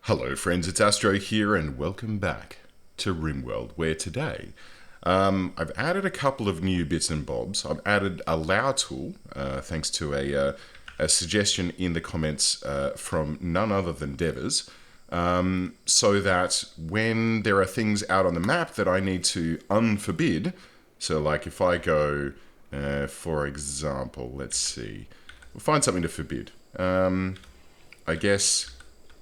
Hello friends, it's Astro here and welcome back to Rimworld, where today I've added a couple of new bits and bobs. I've added a allow tool, thanks to a suggestion in the comments from none other than Devers, so that when there are things out on the map that I need to unforbid, so like if I go, for example, let's see, we'll find something to forbid. I guess...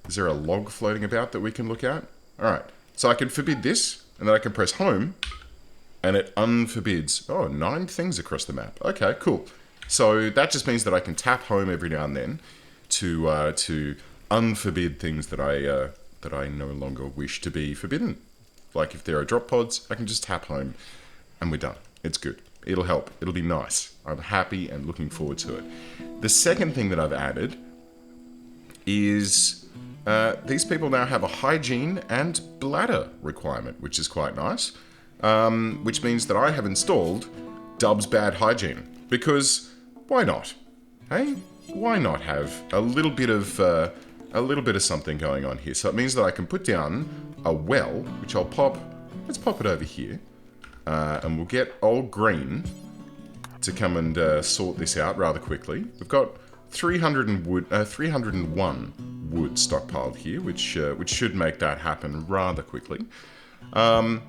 Is there a log floating about that we can look at? Alright, so I can forbid this, and then I can press home, and it unforbids, 9 things across the map. Okay, cool. So that just means that I can tap home every now and then to unforbid things that I no longer wish to be forbidden. Like if there are drop pods, I can just tap home, and we're done. It's good. It'll help. It'll be nice. I'm happy and looking forward to it. The second thing that I've added is... these people now have a hygiene and bladder requirement, which is quite nice. Which means that I have installed Dub's Bad Hygiene. Because why not? Hey, why not have a little bit of something going on here? So it means that I can put down a well, which I'll pop. Let's pop it over here, and we'll get old Green to come and sort this out rather quickly. We've got 301 wood stockpiled here, which should make that happen rather quickly. And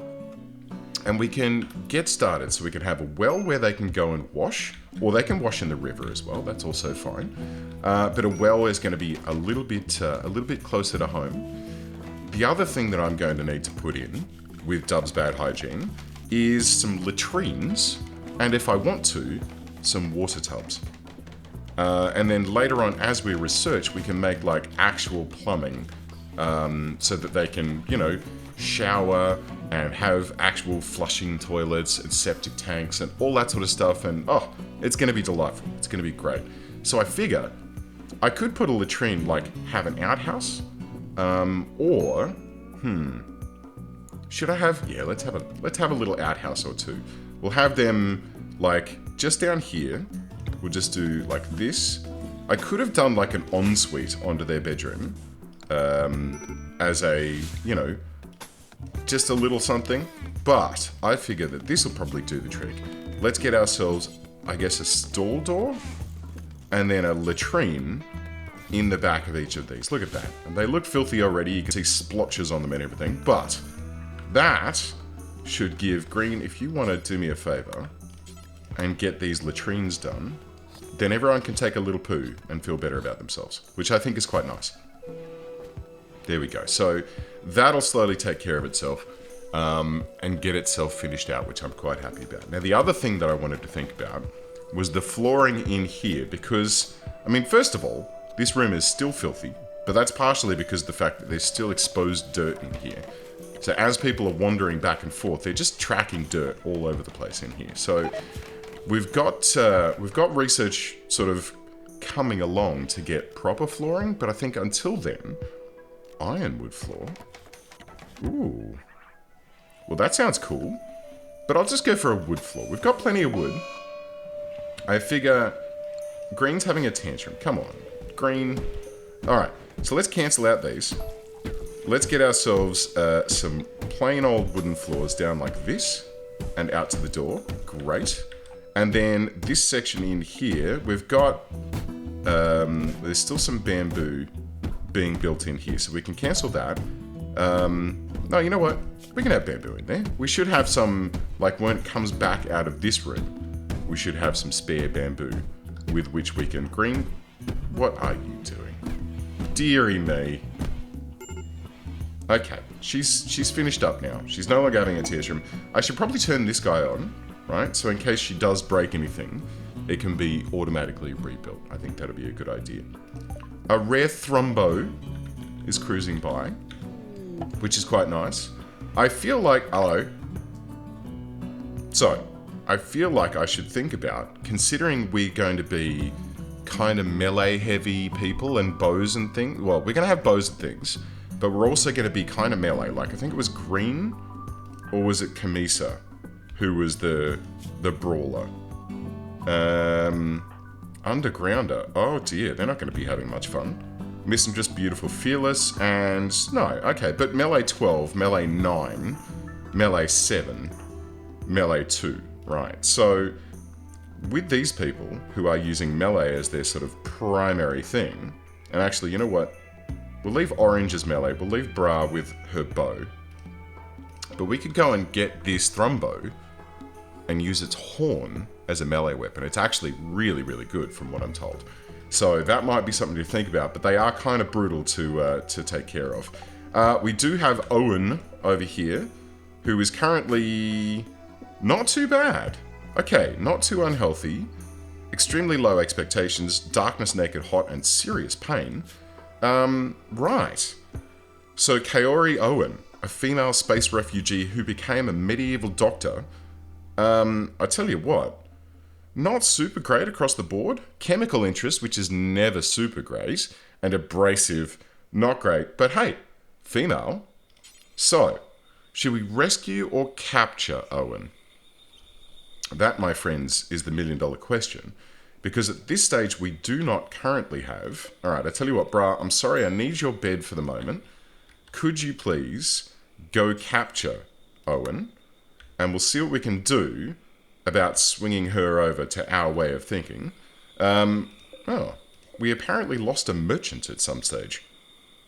we can get started, so we can have a well where they can go and wash, or they can wash in the river as well. That's also fine. But a well is going to be a little bit closer to home. The other thing that I'm going to need to put in with Dub's Bad Hygiene is some latrines, and if I want to, some water tubs. And then later on, as we research, we can make like actual plumbing, so that they can, shower and have actual flushing toilets and septic tanks and all that sort of stuff. And it's going to be delightful. It's going to be great. So I figure I could put a latrine, like have an outhouse, or should I have? Yeah, let's have a little outhouse or two. We'll have them like just down here. We'll just do like this. I could have done like an ensuite onto their bedroom, as a, just a little something. But I figure that this will probably do the trick. Let's get ourselves, I guess, a stall door, and then a latrine in the back of each of these. Look at that. And they look filthy already. You can see splotches on them and everything. But that should give Green, if you want to do me a favor and get these latrines done, then everyone can take a little poo and feel better about themselves, which I think is quite nice. There we go. So that'll slowly take care of itself, and get itself finished out, which I'm quite happy about. Now, the other thing that I wanted to think about was the flooring in here, because, I mean, first of all, this room is still filthy, but that's partially because of the fact that there's still exposed dirt in here. So as people are wandering back and forth, they're just tracking dirt all over the place in here. So we've got research sort of coming along to get proper flooring, but I think until then, ironwood floor. Ooh. Well, that sounds cool, but I'll just go for a wood floor. We've got plenty of wood. I figure Green's having a tantrum. Come on, Green. All right, so let's cancel out these. Let's get ourselves some plain old wooden floors down like this and out to the door. Great. And then this section in here, we've got, there's still some bamboo being built in here, so we can cancel that. No, you know what? We can have bamboo in there. We should have some, like when it comes back out of this room, we should have some spare bamboo with which we can... Green, what are you doing? Deary me. Okay, she's finished up now. She's no longer having a tantrum. I should probably turn this guy on, right? So in case she does break anything, it can be automatically rebuilt. I think that'll be a good idea. A rare thrumbo is cruising by, which is quite nice. I feel like... Hello. So, I feel like I should think about, considering we're going to be kind of melee heavy people and bows and things. Well, we're going to have bows and things, but we're also going to be kind of melee. Like, I think it was Green, or was it Kamisa, who was the brawler? Undergrounder. Oh dear, they're not going to be having much fun. Mistress, beautiful, fearless, and no, okay, but melee 12, melee 9, melee 7, melee 2, right? So with these people who are using melee as their sort of primary thing, and actually, you know what? We'll leave orange as melee, we'll leave Bra with her bow, but we could go and get this Thrumbow and use its horn as a melee weapon. It's actually really, really good from what I'm told. So that might be something to think about, but they are kind of brutal to take care of. We do have Owen over here, who is currently not too bad. Okay, not too unhealthy. Extremely low expectations, darkness, naked, hot, and serious pain. Right. So Kaori Owen, a female space refugee who became a medieval doctor. I tell you what, not super great across the board. Chemical interest, which is never super great. And abrasive, not great. But hey, female. So, should we rescue or capture Owen? That, my friends, is the million-dollar question. Because at this stage, we do not currently have... Alright, I tell you what, Bra, I'm sorry, I need your bed for the moment. Could you please go capture Owen? And we'll see what we can do about swinging her over to our way of thinking. Oh, we apparently lost a merchant at some stage.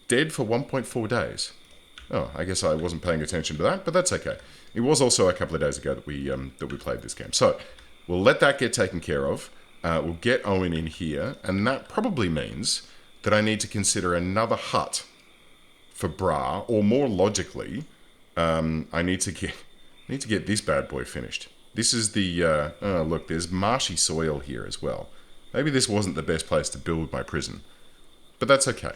Dead for 1.4 days. Oh, I guess I wasn't paying attention to that, but that's okay. It was also a couple of days ago that we played this game. So, we'll let that get taken care of. We'll get Owen in here, and that probably means that I need to consider another hut for Bra, or more logically, I need to get this bad boy finished. This is the, oh look, there's marshy soil here as well. Maybe this wasn't the best place to build my prison. But that's okay.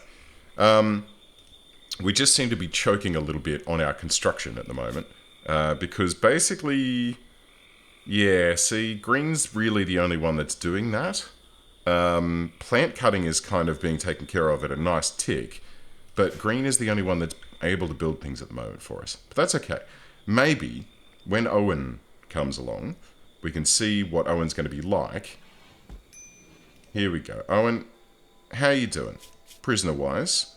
We just seem to be choking a little bit on our construction at the moment. Because basically, yeah, see, green's really the only one that's doing that. Plant cutting is kind of being taken care of at a nice tick. But green is the only one that's able to build things at the moment for us. But that's okay. Maybe when Owen comes along, we can see what Owen's going to be like. Here we go. Owen, how you doing? Prisoner-wise.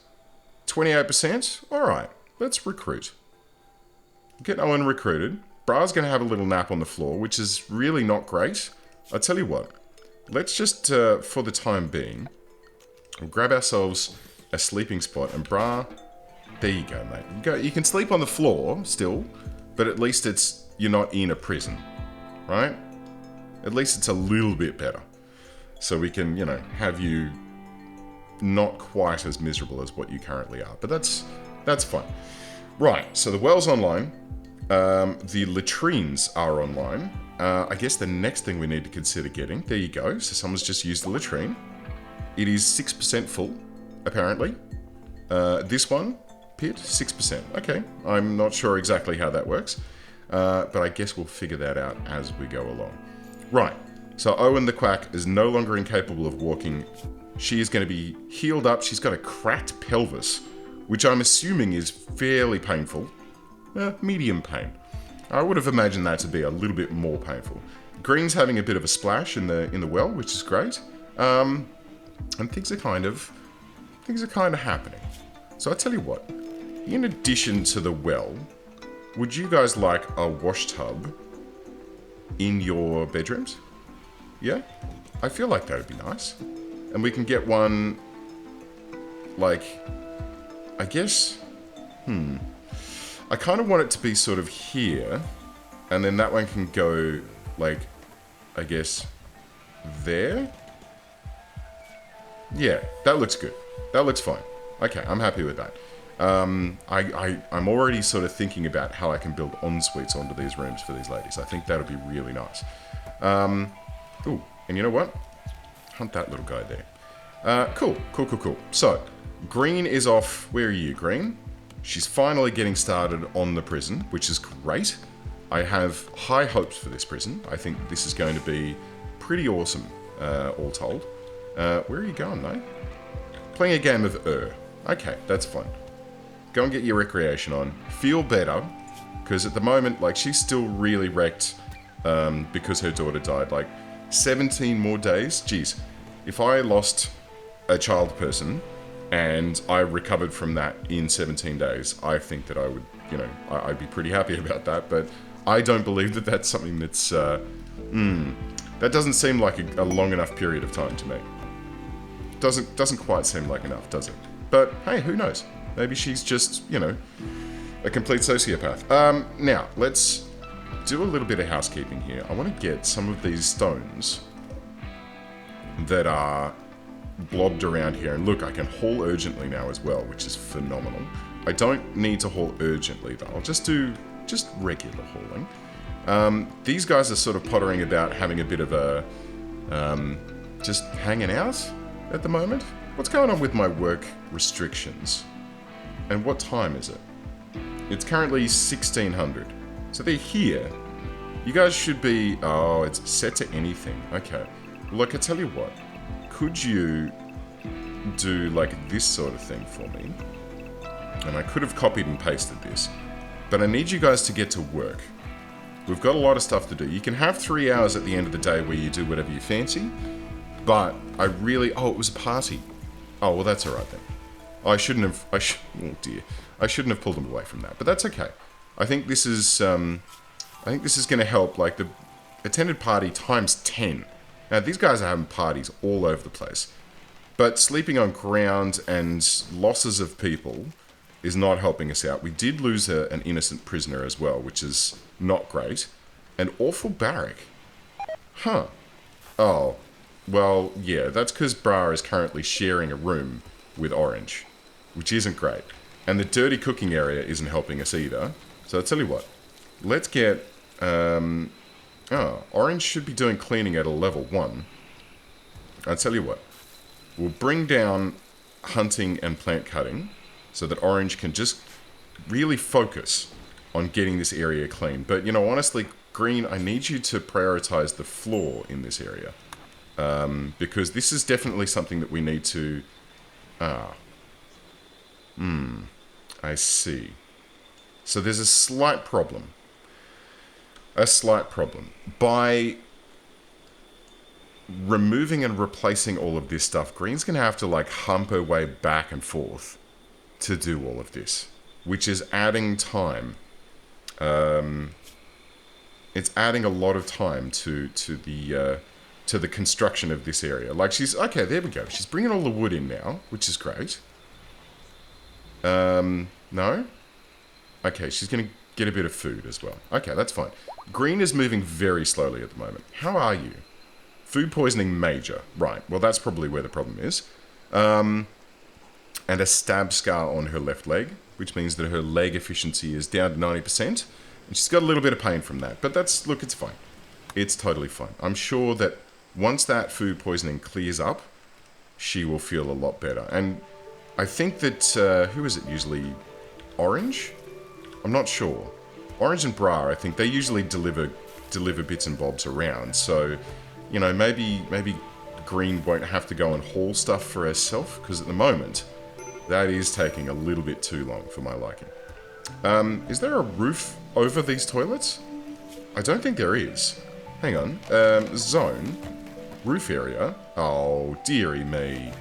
28%? Alright, let's recruit. Get Owen recruited. Bra's going to have a little nap on the floor, which is really not great. I tell you what, let's just, for the time being, we'll grab ourselves a sleeping spot, and Bra, there you go, mate. You can sleep on the floor still, but at least you're not in a prison, right? At least it's a little bit better. So we can, have you not quite as miserable as what you currently are. But that's fine. Right, so the well's online. The latrines are online. I guess the next thing we need to consider getting... There you go. So someone's just used the latrine. It is 6% full, apparently. This one, pit, 6%. Okay, I'm not sure exactly how that works. But I guess we'll figure that out as we go along. Right, so Owen the Quack is no longer incapable of walking. She is going to be healed up. She's got a cracked pelvis, which I'm assuming is fairly painful. Medium pain. I would have imagined that to be a little bit more painful. Green's having a bit of a splash in the well, which is great. And things are kind of happening. So I tell you what, in addition to the well, would you guys like a wash tub in your bedrooms? Yeah? I feel like that would be nice. And we can get one, like, I guess, I kind of want it to be sort of here, and then that one can go, like, I guess, there? Yeah, that looks good. That looks fine. Okay, I'm happy with that. I'm already sort of thinking about how I can build en-suites onto these rooms for these ladies. I think that'll be really nice. Ooh, and you know what? Hunt that little guy there. Cool. So, Green is off. Where are you, Green? She's finally getting started on the prison, which is great. I have high hopes for this prison. I think this is going to be pretty awesome, all told. Where are you going, though? Playing a game of Okay, that's fine. Go and get your recreation on. Feel better, because at the moment, like, she's still really wrecked because her daughter died. Like, 17 more days? Jeez. If I lost a child person and I recovered from that in 17 days, I think that I would, you know, I'd be pretty happy about that. But I don't believe that that's something that's, that doesn't seem like a long enough period of time to me. Doesn't quite seem like enough, does it? But hey, who knows? Maybe she's just, you know, a complete sociopath. Now, let's do a little bit of housekeeping here. I want to get some of these stones that are blobbed around here. And look, I can haul urgently now as well, which is phenomenal. I don't need to haul urgently, though. I'll just do regular hauling. These guys are sort of pottering about, having a bit of a... just hanging out at the moment. What's going on with my work restrictions? And what time is it? It's currently 1600. So they're here. You guys should be... Oh, it's set to anything. Okay. Look, I tell you what. Could you do like this sort of thing for me? And I could have copied and pasted this. But I need you guys to get to work. We've got a lot of stuff to do. You can have 3 hours at the end of the day where you do whatever you fancy. But I really... Oh, it was a party. Oh, well, that's alright then. I shouldn't have... Oh, dear. I shouldn't have pulled them away from that. But that's okay. I think this is... I think this is going to help, like, the attended party times 10. Now, these guys are having parties all over the place. But sleeping on ground and losses of people is not helping us out. We did lose an innocent prisoner as well, which is not great. An awful barrack. Huh. Oh. Well, yeah, that's because Bra is currently sharing a room with Orange, which isn't great. And the dirty cooking area isn't helping us either. So I'll tell you what. Let's get... Orange should be doing cleaning at a level 1. I'll tell you what. We'll bring down hunting and plant cutting so that Orange can just really focus on getting this area clean. But, you know, honestly, Green, I need you to prioritize the floor in this area. Because this is definitely something that we need to... I see. So there's a slight problem. A slight problem. By removing and replacing all of this stuff, Green's going to have to, like, hump her way back and forth to do all of this. Which is adding time. It's adding a lot of time to the construction of this area. Like, she's... Okay, there we go. She's bringing all the wood in now, which is great. No? Okay, she's going to get a bit of food as well. Okay, that's fine. Green is moving very slowly at the moment. How are you? Food poisoning major. Right, well, that's probably where the problem is. And a stab scar on her left leg, which means that her leg efficiency is down to 90%. And she's got a little bit of pain from that. But that's... Look, it's fine. It's totally fine. I'm sure that once that food poisoning clears up, she will feel a lot better. And I think that... who is it usually? Orange? I'm not sure. Orange and Bra, I think, they usually deliver bits and bobs around. So, you know, maybe Green won't have to go and haul stuff for herself, because at the moment, that is taking a little bit too long for my liking. Is there a roof over these toilets? I don't think there is. Hang on. Zone. Roof area. Oh, dearie me.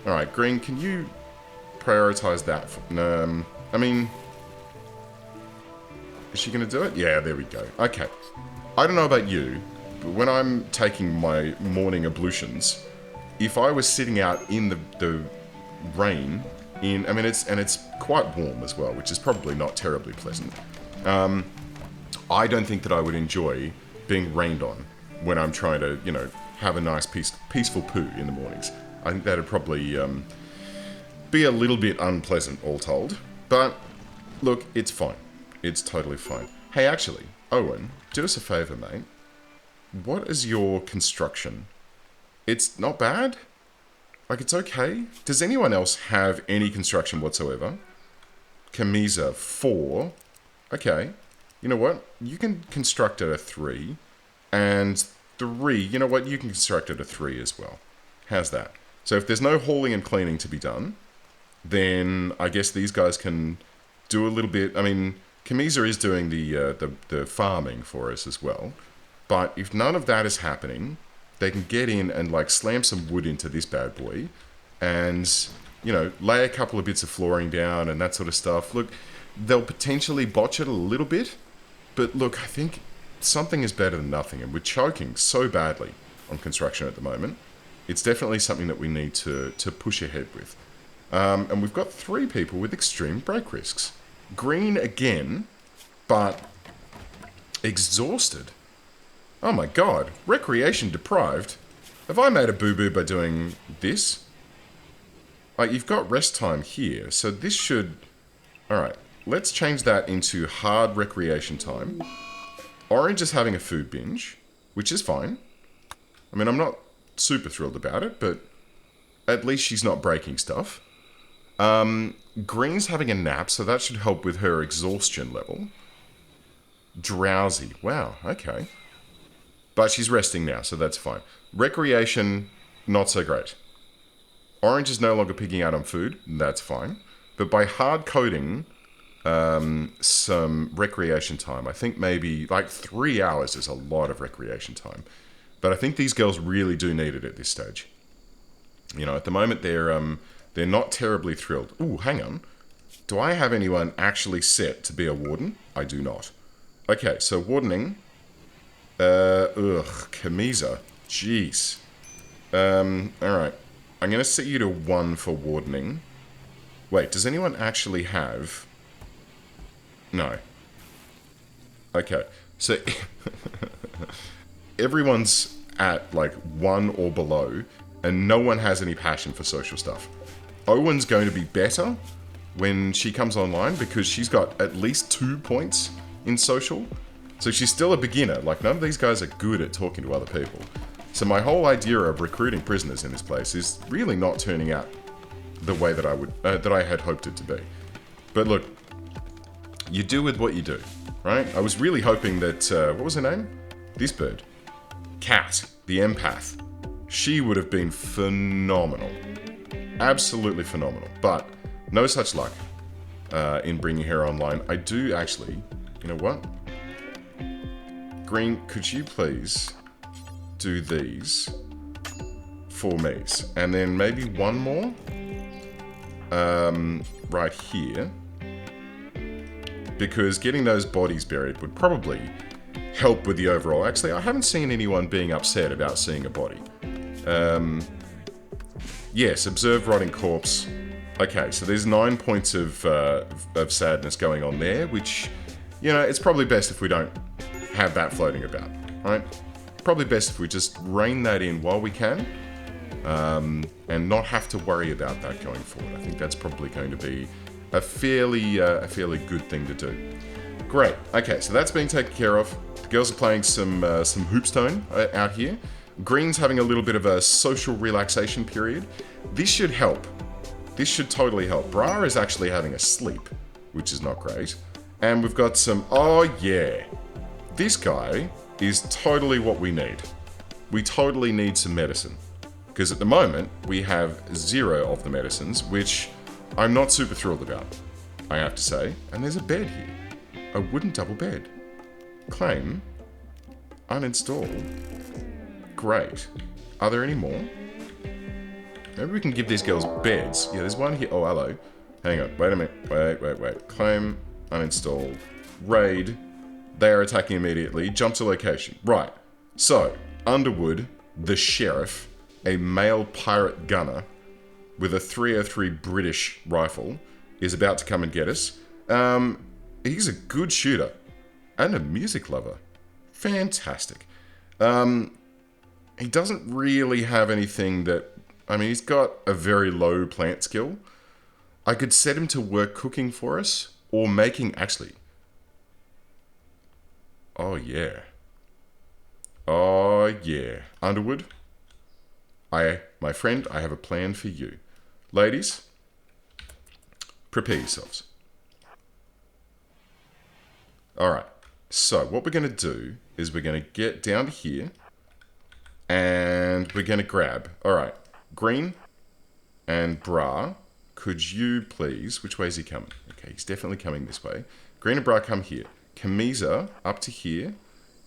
Alright, Green, can you prioritize that? I mean... Is she going to do it? Yeah, there we go. Okay. I don't know about you, but when I'm taking my morning ablutions, if I was sitting out in the rain, it's quite warm as well, which is probably not terribly pleasant. I don't think that I would enjoy being rained on when I'm trying to, you know, have a nice peaceful poo in the mornings. I think that'd probably be a little bit unpleasant, all told. But, look, it's fine. It's totally fine. Hey, actually, Owen, do us a favour, mate. What is your construction? It's not bad? Like, it's okay? Does anyone else have any construction whatsoever? Camisa, 4. Okay. You know what? You can construct at a 3. And 3, you know what? You can construct at a 3 as well. How's that? So if there's no hauling and cleaning to be done, then I guess these guys can do a little bit. I mean, Camisa is doing the farming for us as well. But if none of that is happening, they can get in and, like, slam some wood into this bad boy and you know, lay a couple of bits of flooring down and that sort of stuff. Look, they'll potentially botch it a little bit, but look, I think something is better than nothing, and we're choking so badly on construction at the moment. It's definitely something that we need to push ahead with. And we've got 3 people with extreme break risks. Green again, but exhausted. Oh my god, recreation deprived. Have I made a boo-boo by doing this? Like, you've got rest time here, so this should... Alright, let's change that into hard recreation time. Orange is having a food binge, which is fine. I mean, I'm not super thrilled about it, but at least she's not breaking stuff. Green's having a nap, so that should help with her exhaustion level. Drowsy. Wow, okay. But she's resting now, so that's fine. Recreation, not so great. Orange is no longer picking out on food. That's fine. But by hard coding some recreation time, I think maybe like 3 hours is a lot of recreation time. But I think these girls really do need it at this stage. You know, at the moment they're not terribly thrilled. Ooh, hang on. Do I have anyone actually set to be a warden? I do not. Okay, so wardening. Camisa. Jeez. Alright. I'm going to set you to 1 for wardening. Wait, does anyone actually have... No. Okay, so... everyone's at, like, 1 or below, and no one has any passion for social stuff. Owen's going to be better when she comes online, because she's got at least 2 points in social. So she's still a beginner. Like, none of these guys are good at talking to other people. So my whole idea of recruiting prisoners in this place is really not turning out the way that I had hoped it to be. But look, you do with what you do, right? I was really hoping that, what was her name? This bird. Cat, the empath. She would have been phenomenal. Absolutely phenomenal. But no such luck in bringing her online. I do actually, you know what? Green, could you please do these for me? And then maybe 1 more right here. Because getting those bodies buried would probably help with the overall. Actually, I haven't seen anyone being upset about seeing a body. Yes, observe rotting corpse. Okay, so there's 9 points of sadness going on there, which, you know, it's probably best if we don't have that floating about, right? Probably best if we just rein that in while we can, and not have to worry about that going forward. I think that's probably going to be a fairly good thing to do. Great. Okay, so that's being taken care of. The girls are playing some hoopstone out here. Green's having a little bit of a social relaxation period. This should help. This should totally help. Bra is actually having a sleep, which is not great. And we've got some... Oh, yeah. This guy is totally what we need. We totally need some medicine. Because at the moment, we have 0 of the medicines, which I'm not super thrilled about, I have to say. And there's a bed here. A wooden double bed. Claim. Uninstall. Great. Are there any more? Maybe we can give these girls beds. Yeah, there's one here. Oh, hello. Hang on. Wait a minute. Wait. Claim. Uninstall. Raid. They are attacking immediately. Jump to location. Right. So, Underwood, the sheriff, a male pirate gunner with a 303 British rifle, is about to come and get us. He's a good shooter. And a music lover. Fantastic. He doesn't really have anything that... I mean, he's got a very low plant skill. I could set him to work cooking for us, or making... Actually... Oh, yeah. Oh, yeah. Underwood, my friend, I have a plan for you. Ladies, prepare yourselves. Alright, so what we're going to do is we're going to get down to here, and we're going to grab... Alright, Green and Bra, could you please... Which way is he coming? Okay, he's definitely coming this way. Green and Bra, come here. Camisa up to here,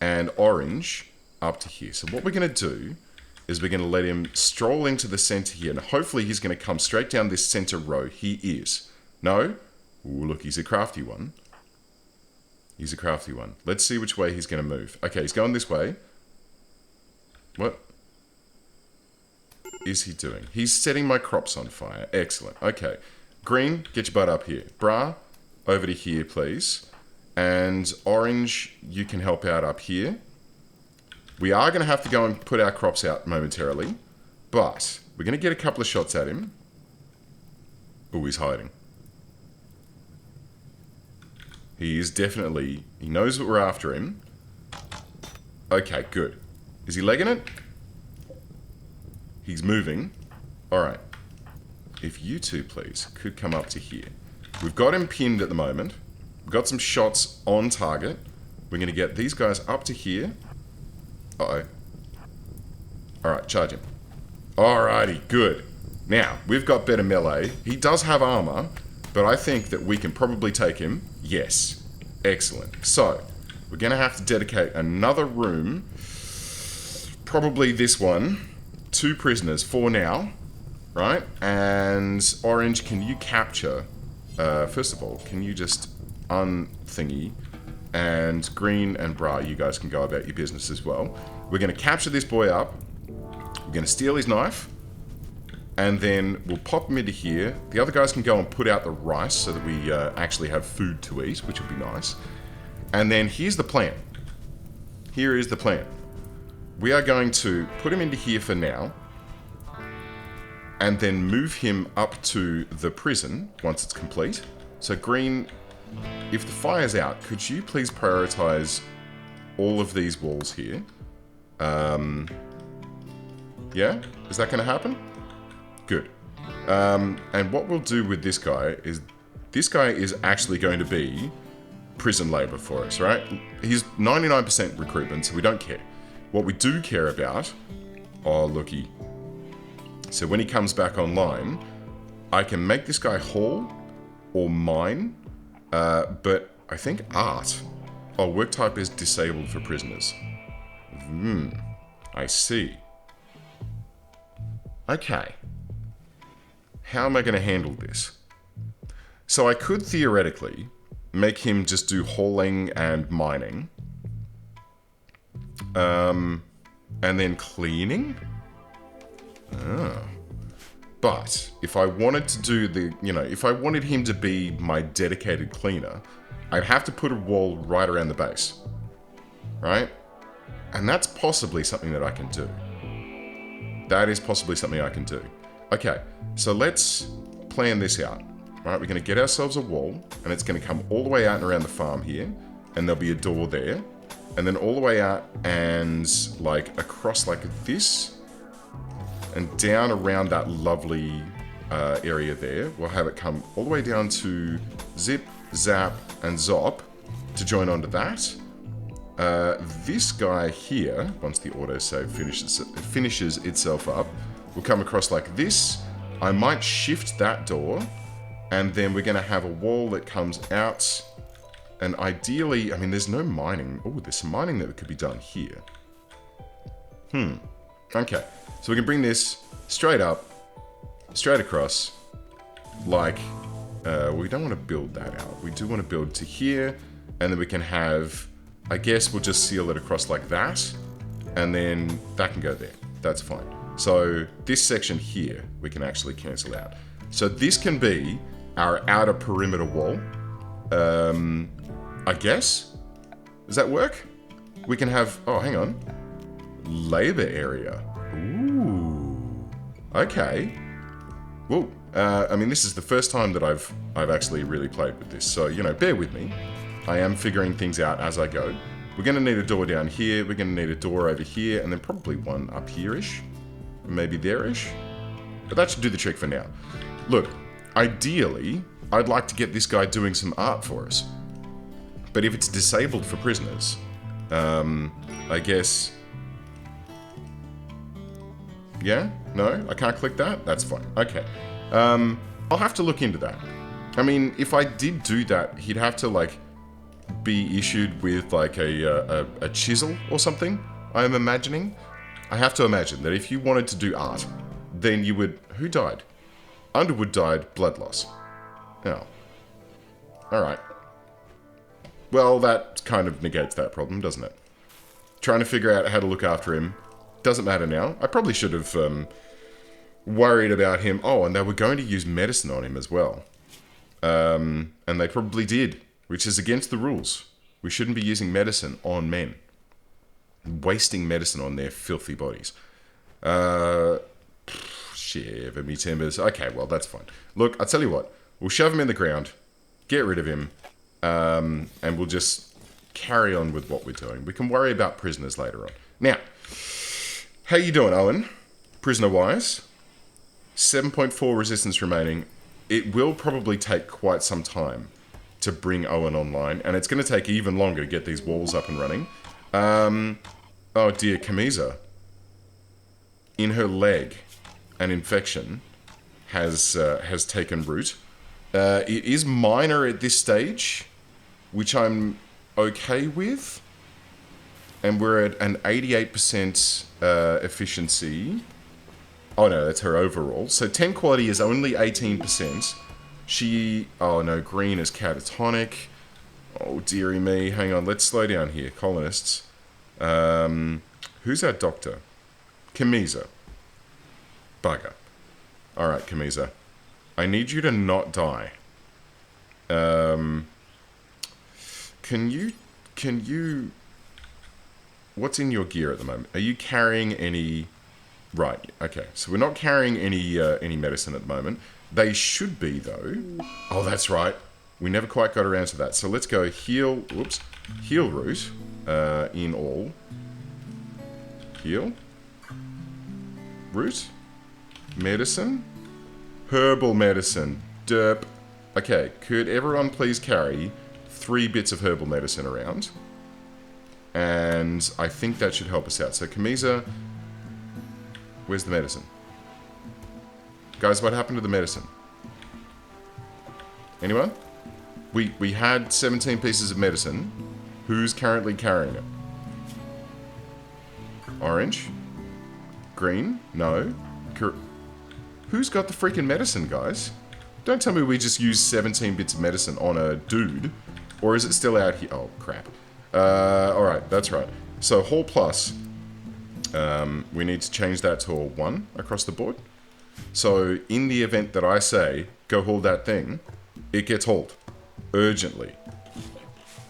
and Orange up to here. So what we're going to do is we're going to let him stroll into the center here. And hopefully he's going to come straight down this center row. He is. No? Ooh, look, he's a crafty one. He's a crafty one. Let's see which way he's going to move. Okay, he's going this way. What is he doing? He's setting my crops on fire. Excellent. Okay. Green, get your butt up here. Bra, over to here, please. And orange, you can help out up here. We are going to have to go and put our crops out momentarily. But we're going to get a couple of shots at him. Oh, he's hiding. He is definitely... He knows that we're after him. Okay, good. Is he legging it? He's moving. Alright. If you two, please, could come up to here. We've got him pinned at the moment. We've got some shots on target. We're going to get these guys up to here. Uh-oh. Alright, charge him. Alrighty, good. Now, we've got better melee. He does have armor, but I think that we can probably take him. Yes. Excellent. So, we're going to have to dedicate another room, probably this one, 2 prisoners for now, right? And Orange, can you capture, first of all, can you just unthingy, and Green and Bra, you guys can go about your business as well. We're going to capture this boy up, we're going to steal his knife, and then we'll pop him into here. The other guys can go and put out the rice so that we actually have food to eat, which would be nice. And then here's the plan. Here is the plan. We are going to put him into here for now, and then move him up to the prison once it's complete. So Green, if the fire's out, could you please prioritize all of these walls here? Yeah? Is that going to happen? Good. And what we'll do with this guy is actually going to be prison labor for us, right? He's 99% recruitment, so we don't care. What we do care about... Oh, looky. So when he comes back online, I can make this guy haul or mine, but I think art. Oh, work type is disabled for prisoners. I see. Okay. How am I going to handle this? So I could theoretically make him just do hauling and mining. And then cleaning? Oh. But if I wanted to do the, if I wanted him to be my dedicated cleaner, I'd have to put a wall right around the base. Right? And that's possibly something that I can do. That is possibly something I can do. Okay, so let's plan this out. Right, we're going to get ourselves a wall, and it's going to come all the way out and around the farm here, and there'll be a door there, and then all the way out and like across like this, and down around that lovely area there. We'll have it come all the way down to Zip, Zap, and Zop to join onto that. This guy here, once the autosave finishes itself up, will come across like this. I might shift that door, and then we're going to have a wall that comes out, and ideally, I mean, there's no mining. Oh, there's some mining that could be done here. Okay, so we can bring this straight up, straight across, like, we don't want to build that out. We do want to build to here, and then we can have, I guess we'll just seal it across like that, and then that can go there. That's fine. So this section here, we can actually cancel out. So this can be our outer perimeter wall. I guess? Does that work? We can have, oh, hang on. Labor area. Ooh. Okay. Whoa. I mean, this is the first time that I've actually really played with this. So, bear with me. I am figuring things out as I go. We're going to need a door down here. We're going to need a door over here. And then probably one up here-ish. Maybe there-ish. But that should do the trick for now. Look, ideally, I'd like to get this guy doing some art for us. But if it's disabled for prisoners, I guess... Yeah? No? I can't click that? That's fine. Okay. I'll have to look into that. I mean, if I did do that, he'd have to, like, be issued with, like, a chisel or something, I'm imagining. I have to imagine that if you wanted to do art, then you would... Who died? Underwood died, blood loss. Oh. Alright. Well, that kind of negates that problem, doesn't it? Trying to figure out how to look after him. Doesn't matter now. I probably should have worried about him. Oh, and they were going to use medicine on him as well. And they probably did, which is against the rules. We shouldn't be using medicine on men. Wasting medicine on their filthy bodies. Shiver me timbers. Okay, well, that's fine. Look, I'll tell you what. We'll shove him in the ground, get rid of him, and we'll just carry on with what we're doing. We can worry about prisoners later on. Now, how you doing, Owen? Prisoner-wise? 7.4 resistance remaining. It will probably take quite some time to bring Owen online, and it's going to take even longer to get these walls up and running. Oh dear, Camisa. In her leg, an infection has taken root. It is minor at this stage, which I'm okay with. And we're at an 88% efficiency. Oh no, that's her overall. So 10 quality is only 18%. She... Oh no, green is catatonic. Oh dearie me. Hang on, let's slow down here. Colonists. Who's our doctor? Camisa. Bugger. Alright, Camisa. I need you to not die. Can you... What's in your gear at the moment? Are you carrying any... Right, okay. So we're not carrying any medicine at the moment. They should be, though. Oh, that's right. We never quite got around to that. So let's go heal... Whoops. Heal root. In all. Heal. Root. Medicine. Herbal medicine. Derp. Okay, could everyone please carry 3 bits of herbal medicine around? And I think that should help us out. So, Camisa, where's the medicine? Guys, what happened to the medicine? Anyone? We had 17 pieces of medicine. Who's currently carrying it? Orange? Green? No. Who's got the freaking medicine, guys? Don't tell me we just used 17 bits of medicine on a dude. Or is it still out here? Oh, crap. Alright, that's right. So, Hall Plus. We need to change that to a 1 across the board. So, in the event that I say, go haul that thing, it gets hauled. Urgently.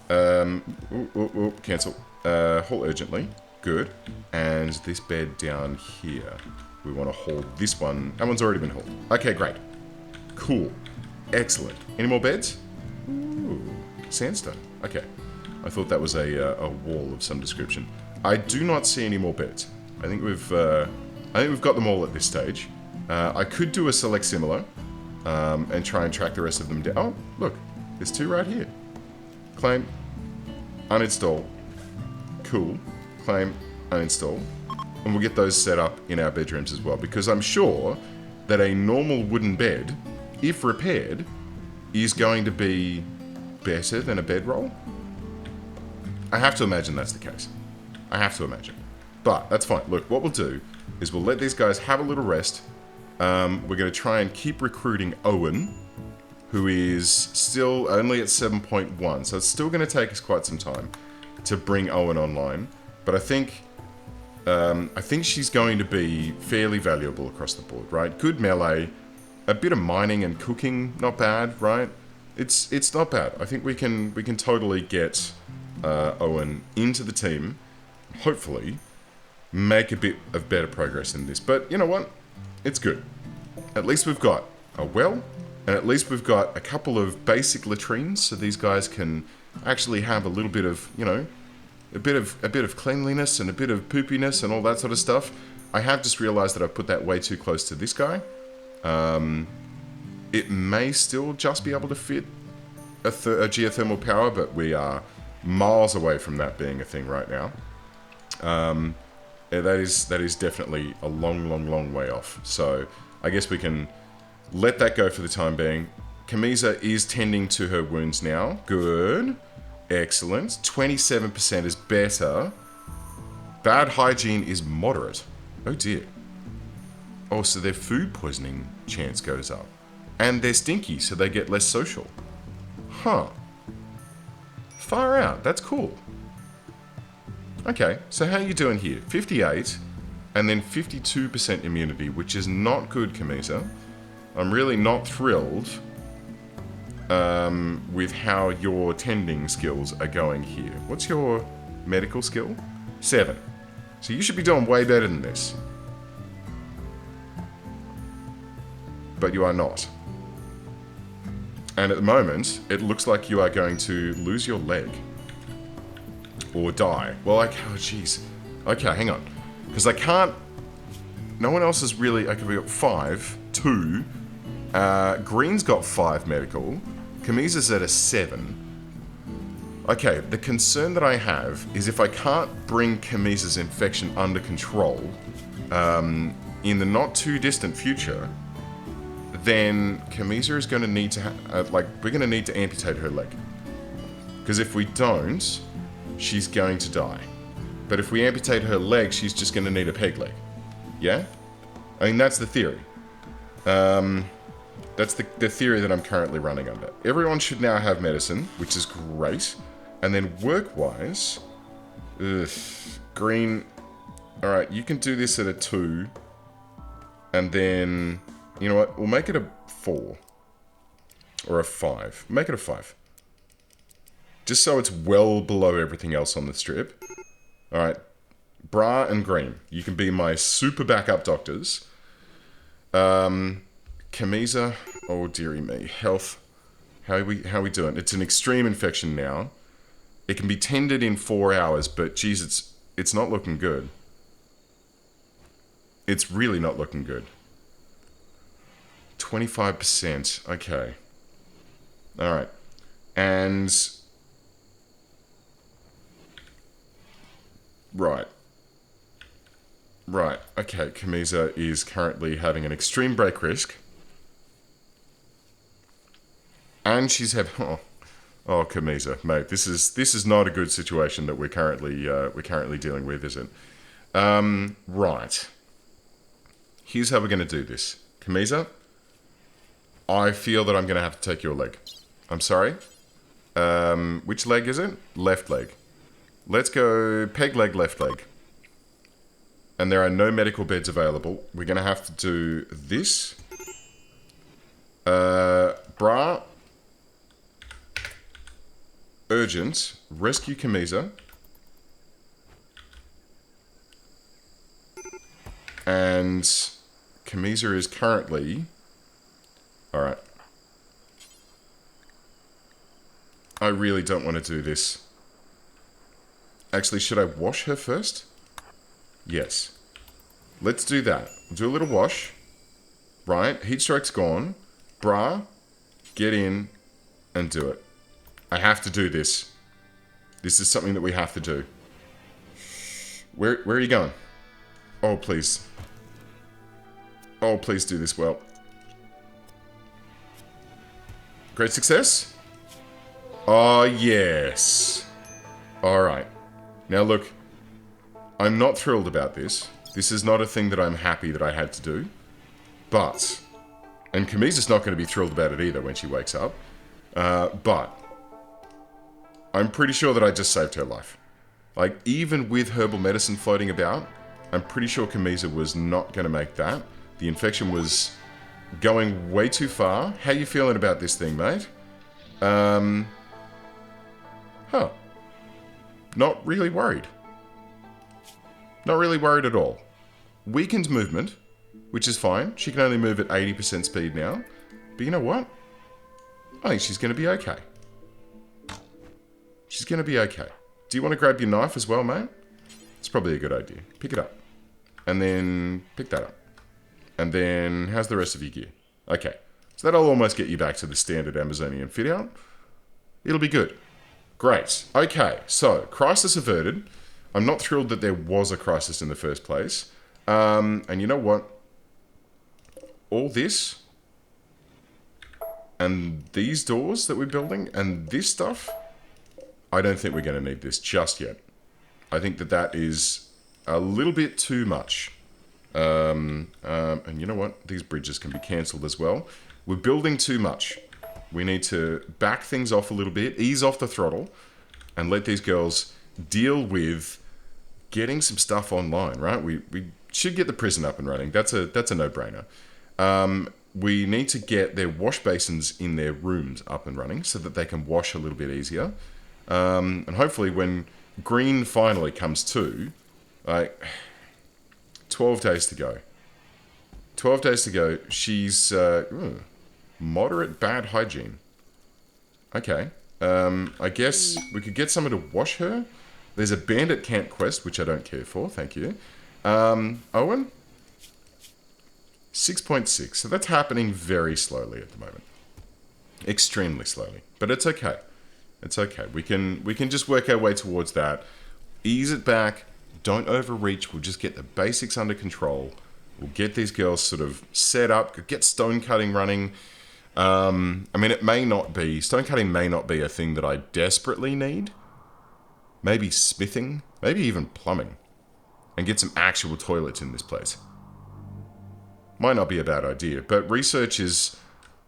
Cancel. Haul urgently. Good. And this bed down here. We want to haul this one. That one's already been hauled. Okay, great. Cool. Excellent. Any more beds? Ooh, sandstone. Okay. I thought that was a wall of some description. I do not see any more beds. I think we've got them all at this stage. I could do a select similar and try and track the rest of them down. Oh, look. There's 2 right here. Claim. Uninstall. Cool. Claim. Uninstall. And we'll get those set up in our bedrooms as well. Because I'm sure that a normal wooden bed, if repaired, is going to be better than a bedroll. I have to imagine that's the case. I have to imagine. But that's fine. Look, what we'll do is we'll let these guys have a little rest. We're going to try and keep recruiting Owen, who is still only at 7.1. So it's still going to take us quite some time to bring Owen online. But I think she's going to be fairly valuable across the board, right? Good melee, a bit of mining and cooking, not bad, right? It's not bad. I think we can totally get Owen into the team. Hopefully, make a bit of better progress in this. But you know what? It's good. At least we've got a well, and at least we've got a couple of basic latrines, so these guys can actually have a little bit of, you know, a bit of cleanliness and a bit of poopiness and all that sort of stuff. I have just realized that I've put that way too close to this guy. It may still just be able to fit a geothermal power, but we are miles away from that being a thing right now. Yeah, that is definitely a long way off. So I guess we can let that go for the time being. Camisa is tending to her wounds now. Good. Excellent. 27% is better. Bad hygiene is moderate. Oh dear. Oh, so their food poisoning chance goes up. And they're stinky, so they get less social. Huh. Far out. That's cool. Okay, so how are you doing here? 58, and then 52% immunity, which is not good, Camisa. I'm really not thrilled with how your tending skills are going here. What's your medical skill? 7. So you should be doing way better than this. But you are not. And at the moment, it looks like you are going to lose your leg. Or die. Well, like, oh jeez. Okay, hang on. Because I can't... No one else is really... Okay, we got 5, 2. Green's got 5 medical. Camisa's at a 7. Okay, the concern that I have is if I can't bring Camisa's infection under control in the not too distant future, then Camisa is going to need to, we're going to need to amputate her leg. Because if we don't, she's going to die. But if we amputate her leg, she's just going to need a peg leg. Yeah? I mean, that's the theory. That's the theory that I'm currently running under. Everyone should now have medicine, which is great. And then work-wise, Green, alright, you can do this at a 2. And then, you know what, we'll make it a 4. Or a 5. Make it a 5. Just so it's well below everything else on the strip. Alright, Bra and Green, you can be my super backup doctors. Camisa, oh dearie me, health, how are we doing? It's an extreme infection now. It can be tended in 4 hours, but geez, it's not looking good. It's really not looking good. 25%, okay. Alright, and... Right. Right, okay, Camisa is currently having an extreme break risk. And she's having... Oh, Camisa, mate, this is not a good situation that we're currently dealing with, is it? Right. Here's how we're going to do this. Camisa, I feel that I'm going to have to take your leg. I'm sorry. Which leg is it? Left leg. Let's go peg leg, left leg. And there are no medical beds available. We're going to have to do this. Bra. Urgent. Rescue Camisa. And Camisa is currently... Alright. I really don't want to do this. Actually, should I wash her first? Yes. Let's do that. Do a little wash. Right, heat stroke's gone. Bra, get in and do it. I have to do this. This is something that we have to do. Where are you going? Oh, please. Oh, please do this well. Great success? Oh, yes. Alright. Now look, I'm not thrilled about this. This is not a thing that I'm happy that I had to do. But, and Camisa's not going to be thrilled about it either when she wakes up. But, I'm pretty sure that I just saved her life. Like, even with herbal medicine floating about, I'm pretty sure Camisa was not going to make that. The infection was going way too far. How you feeling about this thing, mate? Huh. Not really worried. Not really worried at all. Weakened movement, which is fine. She can only move at 80% speed now. But you know what? I think she's going to be okay. She's going to be okay. Do you want to grab your knife as well, mate? It's probably a good idea. Pick it up. And then pick that up. And then, how's the rest of your gear? Okay. So that'll almost get you back to the standard Amazonian fit out. It'll be good. Great. Okay, so, crisis averted. I'm not thrilled that there was a crisis in the first place. And you know what? All this, and these doors that we're building, and this stuff, I don't think we're going to need this just yet. I think that that is a little bit too much. And you know what? These bridges can be cancelled as well. We're building too much. We need to back things off a little bit, ease off the throttle, and let these girls deal with getting some stuff online, right? We should get the prison up and running. That's a no-brainer. We need to get their wash basins in their rooms up and running so that they can wash a little bit easier. And hopefully when green finally comes to, like, 12 days to go. 12 days to go. She's moderate bad hygiene. Okay. I guess we could get someone to wash her. There's a bandit camp quest, which I don't care for. Thank you. Owen? 6.6. So that's happening very slowly at the moment. Extremely slowly. But it's okay. It's okay. We can just work our way towards that. Ease it back. Don't overreach. We'll just get the basics under control. We'll get these girls sort of set up. Get stone cutting running. I mean, it may not be... Stone cutting may not be a thing that I desperately need. Maybe smithing. Maybe even plumbing. And get some actual toilets in this place. Might not be a bad idea. But research is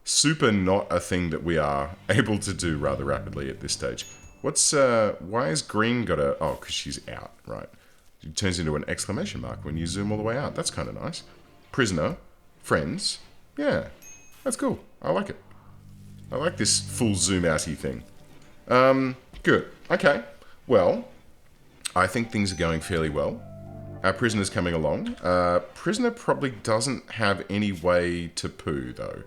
super not a thing that we are able to do rather rapidly at this stage. What's... why has green got a... Oh, because she's out. Right. It turns into an exclamation mark when you zoom all the way out. That's kind of nice. Prisoner. Friends. Yeah. That's cool. I like it. I like this full zoom outy thing. Good. Okay. Well, I think things are going fairly well. Our prisoner's coming along. Prisoner probably doesn't have any way to poo, though.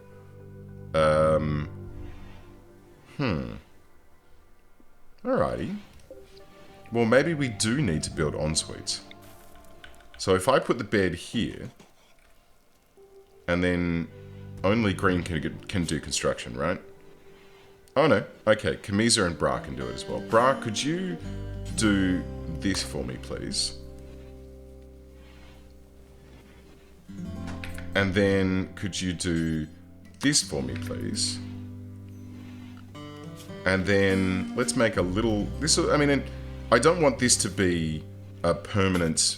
Alrighty. Well, maybe we do need to build en-suites. So if I put the bed here, and then only green can do construction, right? Oh no. Okay, Camisa and Bra can do it as well. Bra, could you do this for me, please? And then could you do this for me, please? And then let's make a little... I mean, I don't want this to be a permanent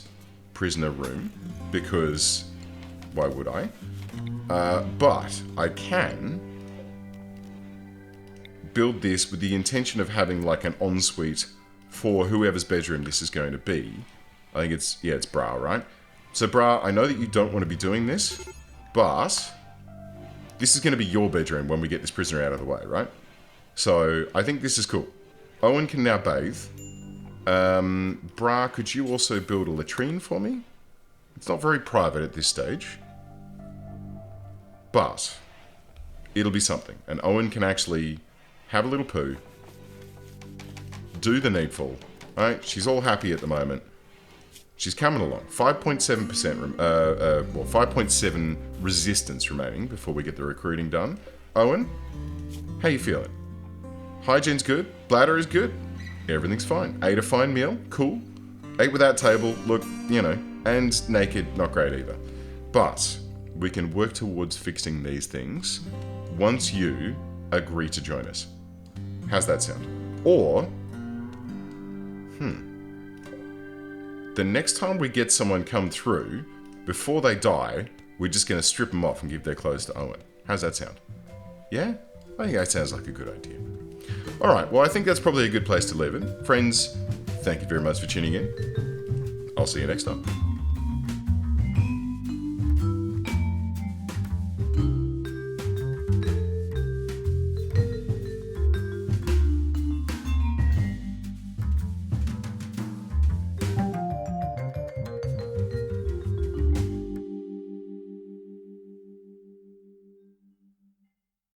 prisoner room, because why would I? But I can build this with the intention of having like an ensuite for whoever's bedroom this is going to be. I think it's Bra, right? So Bra, I know that you don't want to be doing this, but this is going to be your bedroom when we get this prisoner out of the way, right? So I think this is cool. Owen can now bathe. Bra, could you also build a latrine for me? It's not very private at this stage, but it'll be something. And Owen can actually have a little poo, do the needful. Right? She's all happy at the moment. She's coming along. 5.7%, 5.7 resistance remaining before we get the recruiting done. Owen, how you feeling? Hygiene's good. Bladder is good. Everything's fine. Ate a fine meal. Cool. Ate without table. Look, you know. And naked. Not great either. But we can work towards fixing these things once you agree to join us. How's that sound? Or... the next time we get someone come through, before they die, we're just going to strip them off and give their clothes to Owen. How's that sound? Yeah? I think that sounds like a good idea. Alright, well I think that's probably a good place to leave it. Friends, thank you very much for tuning in. I'll see you next time.